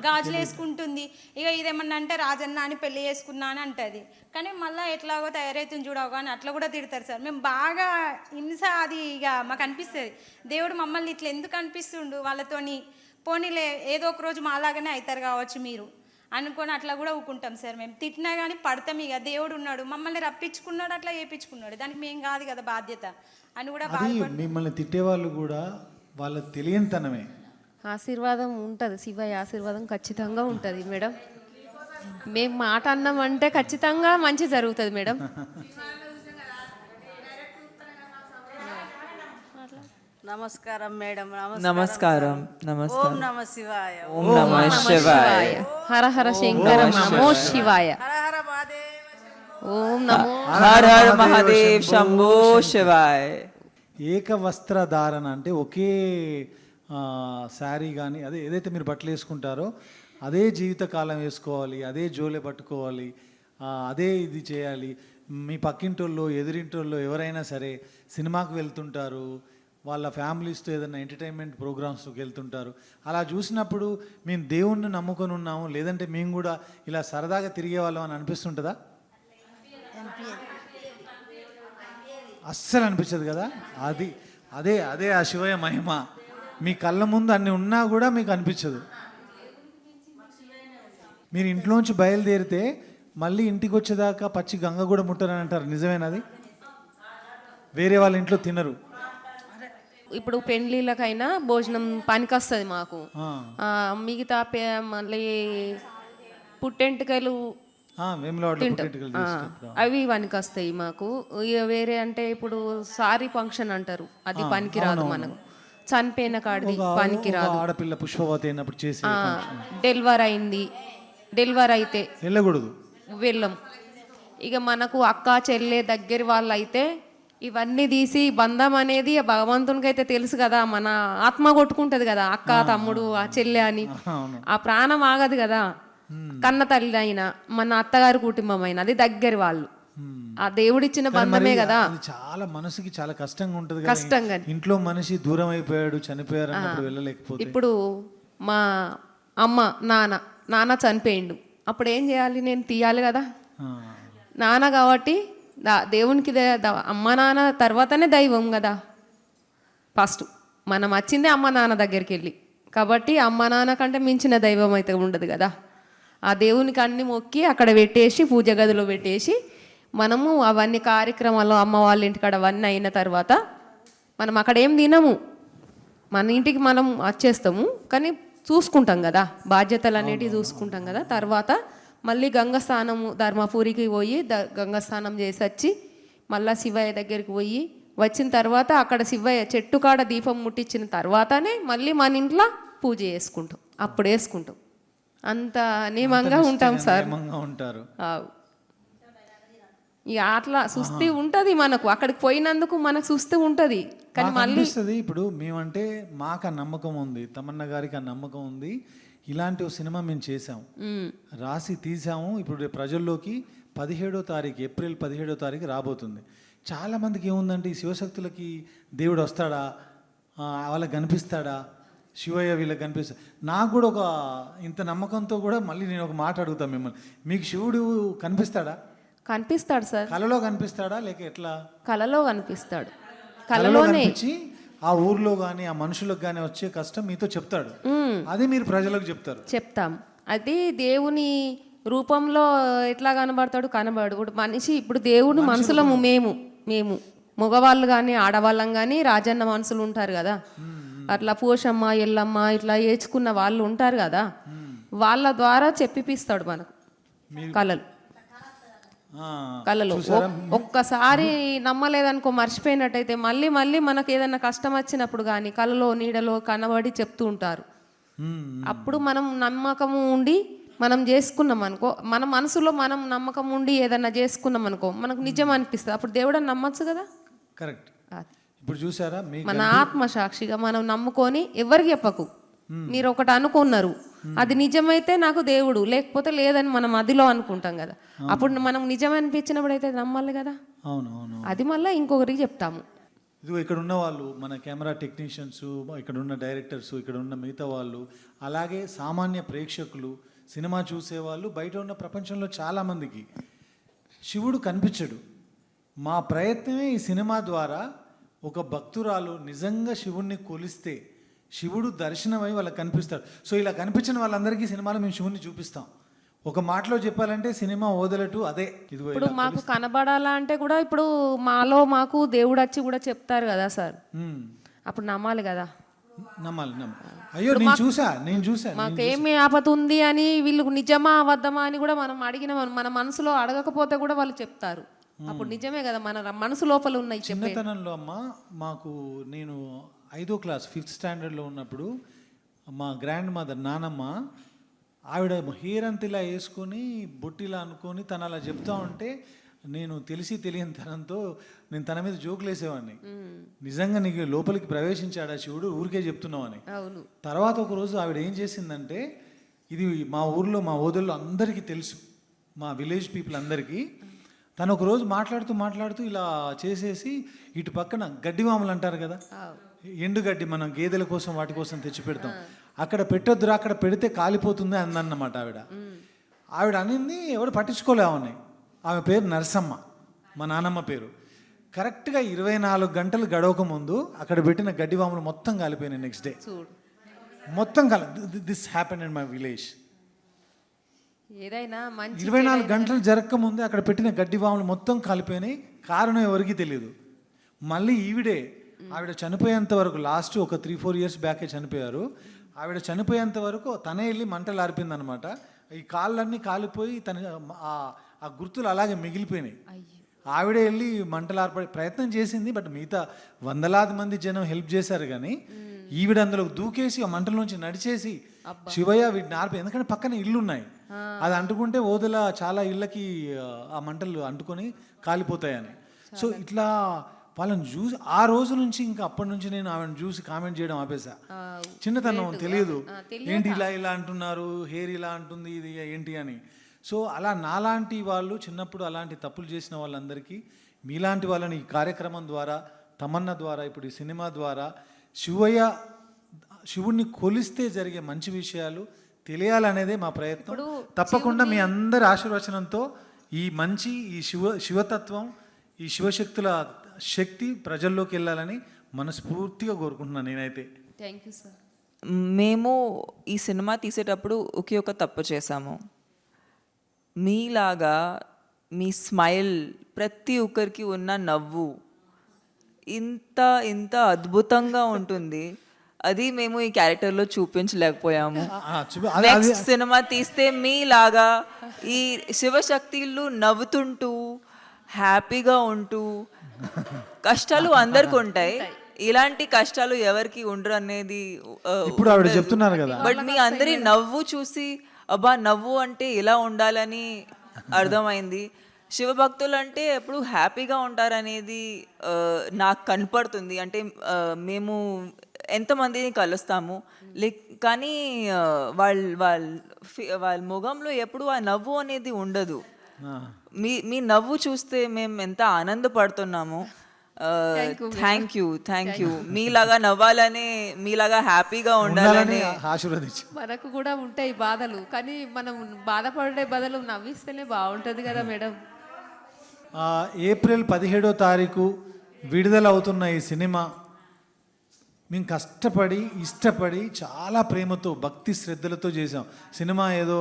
గాజులు వేసుకుంటుంది. ఇక ఇదేమన్నా అంటే రాజన్న అని పెళ్లి చేసుకున్నా అని అంటది. కానీ మళ్ళీ ఎట్లాగో తయారైతుంది చూడవు కానీ అట్లా కూడా తిడతారు సార్. మేము బాగా హింస, అది ఇక మాకు అనిపిస్తుంది దేవుడు మమ్మల్ని ఇట్లా ఎందుకు అనిపిస్తుండు వాళ్ళతోని. పోనీలే ఏదో ఒక రోజు మాలాగానే అవుతారు కావచ్చు మీరు అనుకొని అట్లా కూడా ఊకుంటాం సార్. మేము తిట్టినా కానీ పడతాం, ఇక దేవుడు ఉన్నాడు మమ్మల్ని రప్పించుకున్నాడు, అట్లా చేయించుకున్నాడు, దానికి మేము కాదు కదా బాధ్యత అని కూడా. మిమ్మల్ని తిట్టేవాళ్ళు కూడా వాళ్ళ తెలియనితనమే. ఆశీర్వాదం ఉంటుంది, శివయ్య ఆశీర్వాదం ఖచ్చితంగా ఉంటుంది మేడం. మేము మాట అన్నామంటే ఖచ్చితంగా మంచి జరుగుతుంది మేడం. నమస్కారం మేడం. నమస్కారం. ఓం నమ శివాయ. ఓం నమ శివాయ. హర హర శంకర నమో శివాయ. హర హర మహాదేవ. ఓం నమో హర హర మహాదేవ్ శంభో శివాయ. ఏకవస్త్రధారణ అంటే ఒకే శారీ కానీ అదే ఏదైతే మీరు బట్టలు వేసుకుంటారో అదే జీవితకాలం వేసుకోవాలి, అదే జోలే పట్టుకోవాలి, అదే ఇది చేయాలి. మీ పక్కింటోళ్ళు ఎదురింటోళ్ళు ఎవరైనా సరే సినిమాకి వెళ్తుంటారు, వాళ్ళ ఫ్యామిలీస్తో ఏదైనా ఎంటర్టైన్మెంట్ ప్రోగ్రామ్స్కి వెళ్తుంటారు. అలా చూసినప్పుడు మేము దేవుణ్ణి నమ్ముకొని ఉన్నాము, లేదంటే మేము కూడా ఇలా సరదాగా తిరిగే వాళ్ళం అని అనిపిస్తుంటుందా? అస్సలు అనిపించదు కదా. అది అదే అదే ఆ శివయ్య మహిమ. మీ కళ్ళ ముందు అన్ని ఉన్నా కూడా మీకు అనిపించదు. మీరు ఇంట్లోంచి బయలుదేరితే మళ్ళీ ఇంటికి వచ్చేదాకా పచ్చి గంగ కూడా ముట్టరని అంటారు, నిజమేనది? వేరే వాళ్ళ ఇంట్లో తినరు. ఇప్పుడు పెండ్లీలకైనా భోజనం పనికొస్తుంది మాకు. మిగతా మళ్ళీ పుట్టెంటుకలు అవి పనికొస్తాయి మాకు. ఇక వేరే అంటే ఇప్పుడు సారీ ఫంక్షన్ అంటారు, అది పనికిరాదు మనకు. చనిపోయిన కాడిది పనికిరాదు. ఆడపిల్ల పుష్పవతి అయినప్పుడు చేసి డెలివరీ అయింది, డెలివరీ అయితే వెళ్ళకూడదు, వెళ్ళం. ఇక మనకు అక్క చెల్లె దగ్గర వాళ్ళు అయితే ఇవన్నీ తీసి బంధం అనేది భగవంతునికి అయితే తెలుసు కదా, మన ఆత్మ కొట్టుకుంటది కదా, అక్క తమ్ముడు ఆ చెల్లె అని. ఆ ప్రాణం ఆగదు కదా. కన్న తల్లి అయినా మన అత్తగారి కుటుంబం అయినా అది దగ్గర వాళ్ళు, ఆ దేవుడిచ్చిన బంధమే కదా. చాలా మనసుకి చాలా కష్టంగా ఉంటుంది, కష్టంగా. ఇంట్లో మనిషి దూరం అయిపోయాడు, చనిపోయారు అన్నప్పుడు వెళ్ళలేకపోతే. ఇప్పుడు మా అమ్మ నాన్న చనిపోయిండు, అప్పుడు ఏం చేయాలి, నేను తీయాలి కదా. నాన్న కాబట్టి దేవునికి అమ్మ నాన్న తర్వాతనే దైవం కదా. ఫస్ట్ మనం వచ్చిందే అమ్మ నాన్న దగ్గరికి వెళ్ళి, కాబట్టి అమ్మ నాన్న కంటే మించిన దైవం అయితే ఉండదు కదా. ఆ దేవునికి అన్ని మొక్కి అక్కడ పెట్టేసి పూజ గదిలో పెట్టేసి మనము అవన్నీ కార్యక్రమాలు అమ్మ వాళ్ళ ఇంటికాడ అవన్నీ అయిన తర్వాత మనం అక్కడ ఏం తినము, మన ఇంటికి మనం వచ్చేస్తాము. కానీ చూసుకుంటాం కదా, బాధ్యతలు అనేటివి చూసుకుంటాం కదా. తర్వాత మళ్ళీ గంగస్నానము ధర్మపురికి పోయి గంగస్నానం చేసి వచ్చి మళ్ళీ శివయ్య దగ్గరికి పోయి వచ్చిన తర్వాత అక్కడ శివయ్య చెట్టు కాడ దీపం ముట్టించిన తర్వాతనే మళ్ళీ మన ఇంట్లో పూజ చేసుకుంటాం, అప్పుడు వేసుకుంటాం. అంత నియమంగా ఉంటాం సార్. ఉంటారు. ఇక అట్లా సుస్థి ఉంటుంది మనకు, అక్కడికి పోయినందుకు మనకు సుస్థి ఉంటుంది. కానీ మళ్ళీ ఇప్పుడు మేమంటే మాకు ఆ నమ్మకం ఉంది, తమన్నా గారికి ఆ నమ్మకం ఉంది. ఇలాంటి ఒక సినిమా మేము చేసాము, రాసి తీసాము. ఇప్పుడు ప్రజల్లోకి 17వ తారీఖు ఏప్రిల్ 17వ తారీఖు రాబోతుంది. చాలామందికి ఏముందంటే ఈ శివశక్తులకి దేవుడు వస్తాడా, వాళ్ళకి కనిపిస్తాడా, శివయ్య వీళ్ళకి కనిపిస్తాడు. నాకు కూడా ఒక ఇంత నమ్మకంతో కూడా మళ్ళీ నేను ఒక మాట అడుగుతాను మిమ్మల్ని, మీకు శివుడు కనిపిస్తాడా? కనిపిస్తాడు సార్. కలలో కనిపిస్తాడా లేక ఎట్లా? కలలో కనిపిస్తాడు. కలలోనే కనిపించి ఆ ఊర్లో కానీ ఆ మనుషులకు కానీ వచ్చే కష్టం మీతో చెప్తాడు, అది మీరు ప్రజలకు చెప్తారు. చెప్తాం. అది దేవుని రూపంలో ఎట్లా కనబడతాడు, కనబడు. ఇప్పుడు మనిషి, ఇప్పుడు దేవుని మనసులము మేము మగవాళ్ళు కానీ ఆడవాళ్ళం కానీ రాజన్న మనుషులు ఉంటారు కదా, అట్లా పోషమ్మ ఎల్లమ్మ ఇట్లా ఏడ్చుకున్న వాళ్ళు ఉంటారు కదా, వాళ్ళ ద్వారా చెప్పిపిస్తాడు మనకు కళలు. ఒక్కసారి నమ్మలేదనుకో, మర్చిపోయినట్టయితే మళ్ళీ మళ్ళీ మనకు ఏదైనా కష్టం వచ్చినప్పుడు కానీ కళలో నీడలో కనబడి చెప్తూ ఉంటారు. అప్పుడు మనం నమ్మకము ఉండి మనం చేసుకున్నాం అనుకో, మన మనసులో మనం నమ్మకం ఉండి ఏదన్నా చేసుకున్నాం అనుకో, మనకు నిజం అనిపిస్తుంది. అప్పుడు దేవుడు నమ్మచ్చు కదా. కరెక్ట్. ఇప్పుడు చూసారా, మన ఆత్మ సాక్షిగా మనం నమ్ముకొని ఎవరికి చెప్పకు. మీరు ఒకటి అనుకున్నారు, అది నిజమైతే నాకు దేవుడు, లేకపోతే లేదని మనం అదిలో అనుకుంటాం కదా. అప్పుడు మనం నిజం అనిపించినప్పుడు అయితే నమ్మాలి కదా. అవును. అది మళ్ళీ ఇంకొకరికి చెప్తాము. ఇదిగో ఇక్కడ ఉన్న వాళ్ళు, మన కెమెరా టెక్నీషియన్స్, ఇక్కడ ఉన్న డైరెక్టర్స్, ఇక్కడ ఉన్న మిగతా వాళ్ళు, అలాగే సామాన్య ప్రేక్షకులు, సినిమా చూసేవాళ్ళు, బయట ఉన్న ప్రపంచంలో చాలామందికి శివుడు కనిపించడు. మా ప్రయత్నమే ఈ సినిమా ద్వారా ఒక భక్తురాలు నిజంగా శివుణ్ణి కొలిస్తే శివుడు దర్శనమై వాళ్ళకి కనిపిస్తాడు. సో ఇలా కనిపించిన వాళ్ళందరికీ సినిమాలో మేము శివుణ్ణి చూపిస్తాం. ఒక మాటలో చెప్పాలంటే సినిమా వదలటు అదే. ఇప్పుడు మాకు కనబడాలా అంటే కూడా ఇప్పుడు మాకు దేవుడు వచ్చి కూడా చెప్తారు కదా సార్, అప్పుడు నమ్మాలి కదా. నమ్మాలి. అయ్యో నేను చూసా మాకేమి ఆపద ఉంది అని వీళ్ళు నిజమా అబద్ధమా అని కూడా మనం అడిగిన, మన మనసులో అడగకపోతే కూడా వాళ్ళు చెప్తారు. అప్పుడు నిజమే కదా, మన మనసు లోపల ఉన్నాయి. చిన్నతనంలో అమ్మ నేను 5వ క్లాస్ 5th స్టాండర్డ్లో ఉన్నప్పుడు మా గ్రాండ్ మదర్ నానమ్మ, ఆవిడ హెయిర్ అంత ఇలా వేసుకొని బొట్టిలా అనుకొని తను అలా చెప్తా ఉంటే నేను తెలియని తనంతో నేను తన మీద జోకులు వేసేవాడిని. నిజంగా నీకు లోపలికి ప్రవేశించాడా శివుడు, ఊరికే చెప్తున్నావు అని. తర్వాత ఒకరోజు ఆవిడ ఏం చేసిందంటే, ఇది మా ఊర్లో మా ఓదల్లో అందరికీ తెలుసు, మా విలేజ్ పీపుల్ అందరికీ. తను ఒకరోజు మాట్లాడుతూ ఇలా చేసేసి ఇటు పక్కన గడ్డివాములు అంటారు కదా, ఎండుగడ్డి మనం గేదెల కోసం వాటి కోసం తెచ్చి పెడతాం, అక్కడ పెట్టొద్దురా, అక్కడ పెడితే కాలిపోతుంది అందన్నమాట ఆవిడ అనింది. ఎవడు పట్టించుకోలే ఆమె పేరు నరసమ్మ, మా నానమ్మ పేరు. కరెక్ట్గా 24 గంటలు గడవక ముందు అక్కడ పెట్టిన గడ్డివాములు మొత్తం కాలిపోయినాయి. నెక్స్ట్ డే మొత్తం this happen in my village. ఏదైనా 24 గంటలు జరగక ముందే అక్కడ పెట్టిన గడ్డివాములు మొత్తం కాలిపోయినాయి. కారణం ఎవరికి తెలియదు. మళ్ళీ ఆవిడ చనిపోయేంత వరకు, లాస్ట్ ఒక 3-4 ఇయర్స్ బ్యాకే చనిపోయారు. ఆవిడ చనిపోయేంత వరకు తనే వెళ్ళి మంటలు ఆర్పిందనమాట. ఈ కాళ్ళన్నీ కాలిపోయి ఆ గుర్తులు అలాగే మిగిలిపోయినాయి. ఆవిడే వెళ్ళి మంటలు ఆర్పడే ప్రయత్నం చేసింది, బట్ మిగతా వందలాది మంది జనం హెల్ప్ చేశారు. కానీ ఈవిడ అందులో దూకేసి ఆ మంటల నుంచి నడిచేసి శివయ్య వీటిని ఆర్పి, ఎందుకంటే పక్కన ఇల్లు ఉన్నాయి, అది అంటుకుంటే ఓదల చాలా ఇళ్ళకి ఆ మంటలు అంటుకొని కాలిపోతాయని. సో ఇట్లా వాళ్ళని చూసి ఆ రోజు నుంచి ఇంకా అప్పటి నుంచి నేను ఆమెను చూసి కామెంట్ చేయడం ఆపేసా. చిన్నతనం తెలియదు, ఏంటి ఇలా అంటున్నారు, హెయిర్ ఇలా అంటుంది, ఇది ఏంటి అని. సో అలా నాలాంటి వాళ్ళు చిన్నప్పుడు అలాంటి తప్పులు చేసిన వాళ్ళందరికీ, మీలాంటి వాళ్ళని ఈ కార్యక్రమం ద్వారా, తమన్నా ద్వారా, ఇప్పుడు ఈ సినిమా ద్వారా శివుణ్ణి కొలిస్తే జరిగే మంచి విషయాలు తెలియాలనేదే మా ప్రయత్నం. తప్పకుండా మీ అందరి ఆశీర్వచనంతో ఈ శివతత్వం, ఈ శివశక్తుల శక్తి ప్రజల్లోకి వెళ్ళాలని మనస్ఫూర్తిగా కోరుకుంటున్నాను నేనైతే. Thank you sir. మేము ఈ సినిమా తీసేటప్పుడు ఒకే ఒక తప్పు చేశాము. మీలాగా మీ స్మైల్, ప్రతి ఒక్కరికి ఉన్న నవ్వు ఇంత అద్భుతంగా ఉంటుంది, అది మేము ఈ క్యారెక్టర్లో చూపించలేకపోయాము. నెక్స్ట్ సినిమా తీస్తే మీలాగా ఈ శివశక్తులు నవ్వుతుంటూ హ్యాపీగా ఉంటూ, కష్టాలు అందరికి ఉంటాయి, ఇలాంటి కష్టాలు ఎవరికి ఉండరు అనేది ఇప్పుడు ఆవిడ చెప్తున్నారు కదా. బట్ మీ అందరి నవ్వు చూసి అబ్బా నవ్వు అంటే ఇలా ఉండాలని అర్థమైంది. శివభక్తులు అంటే ఎప్పుడు హ్యాపీగా ఉంటారనేది నాకు కనపడుతుంది. అంటే మేము ఎంతమందిని కలుస్తాము, కానీ వాళ్ళ ముఖంలో ఎప్పుడు ఆ నవ్వు అనేది ఉండదు. మీ నవ్వు చూస్తే మేము ఎంత ఆనందపడుతున్నాము. Thank you. మీలాగా నవ్వాలని, మీలాగా హ్యాపీగా ఉండాలని ఆశీర్వదించి. మనకు కూడా ఉంటాయి బాధలు, కానీ మనం బాధపడే బదులు నవ్విస్తేనే బాగుంటుంది కదా మేడం. ఏప్రిల్ 17వ తారీఖు విడుదల అవుతున్న ఈ సినిమా మేము కష్టపడి ఇష్టపడి చాలా ప్రేమతో భక్తి శ్రద్ధలతో చేసాం. సినిమా ఏదో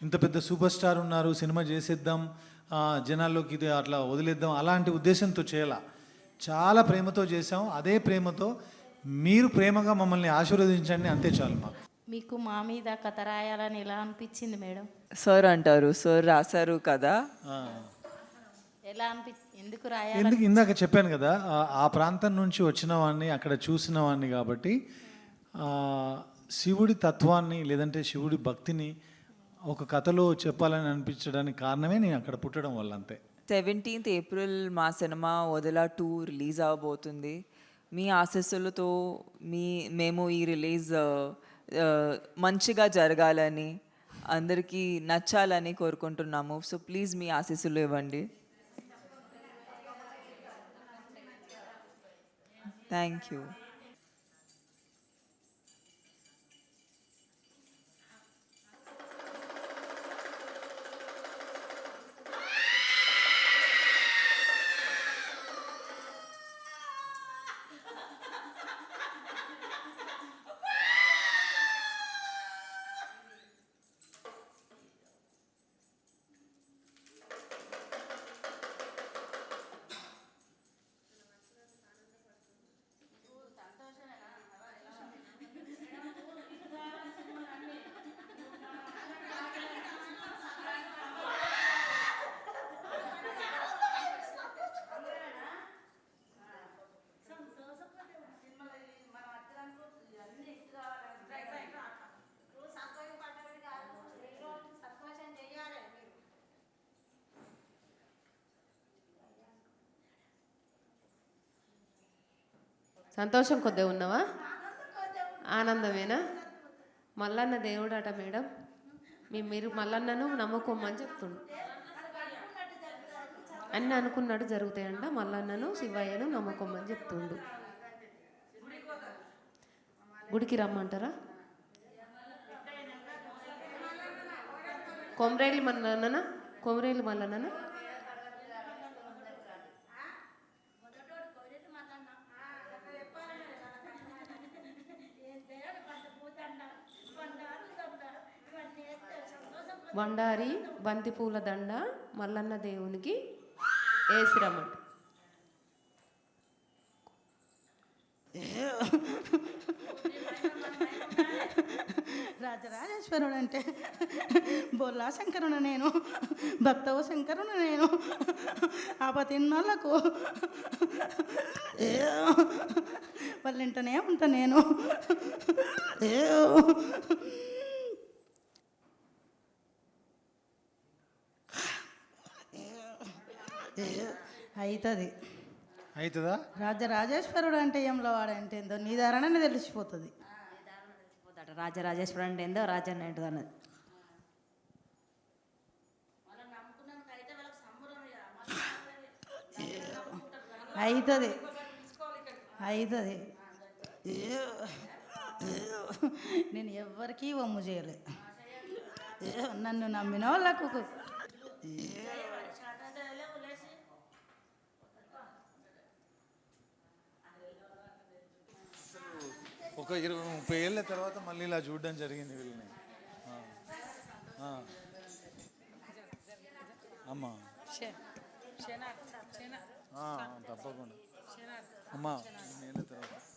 ఇంత పెద్ద సూపర్ స్టార్ ఉన్నారు సినిమా చేసేద్దాం జనాల్లోకి ఇది అట్లా వదిలేద్దాం అలాంటి ఉద్దేశంతో చేయాల. చాలా ప్రేమతో చేసాం. అదే ప్రేమతో మీరు ప్రేమగా మమ్మల్ని ఆశీర్వదించండి, అంతే చాలు మాకు. మీకు మా మీద కథ రాయాలని ఎలా అనిపించింది మేడం? సార్ అంటారు, సార్ రాశారు కదా. ఎలా ఎందుకు రాయాలి? ఎందుకు ఇందాక చెప్పాను కదా, ఆ ప్రాంతం నుంచి వచ్చిన వాడిని అక్కడ చూసిన వాడిని కాబట్టి శివుడి తత్వాన్ని లేదంటే శివుడి భక్తిని ఒక కథలో చెప్పాలని అనిపించడానికి కారణమే నేను అక్కడ పుట్టడం వల్ల, అంతే. 17th April మా సినిమా వదిలా 2 రిలీజ్ అవబోతుంది. మీ ఆశీస్సులతో మేము ఈ రిలీజ్ మంచిగా జరగాలని అందరికీ నచ్చాలని కోరుకుంటున్నాము. సో ప్లీజ్ మీ ఆశీస్సులు ఇవ్వండి. Thank you. సంతోషం కొద్దిగా ఉన్నావా? ఆనందమేనా? మల్లన్న దేవుడు అట మేడం. మీరు మల్లన్నను నమ్ముకోమని చెప్తుండు. అన్నీ అనుకున్నాడు జరుగుతాయంట. మల్లన్నను శివయ్యను నమ్ముకోమని చెప్తుండు. గుడికి రమ్మంటారా? కొమరేలి మల్లన్న, కొమరేలి మల్లన్న. బండారి బంతిపూల దండ మల్లన్న దేవునికి వేసిరమ్మంట. రాజరాజేశ్వరుడు అంటే బొల్లా శంకరుడు నేను, భక్తవ శంకరుడు నేను, ఆపతిన్నోళ్ళకు వాళ్ళింటనే ఉంటా నేను. అవుతుందా? రాజరాజేశ్వరుడు అంటే ఏంలో వాడంటే ఏందో నీ ధారణనే తెలిసిపోతుంది. రాజరాజేశ్వరుడు అంటే ఏందో రాజన్న ఏంటో అన్నది. అవుతుంది అవుతుంది. నేను ఎవ్వరికీ వమ్ము చేయలే. నన్ను నమ్మిన వాళ్ళకు ఒక 20-30 ఏళ్ళ తర్వాత మళ్ళీ ఇలా చూడడం జరిగింది వీళ్ళని. అమ్మా తప్పకుండా అమ్మా 20 ఏళ్ళ తర్వాత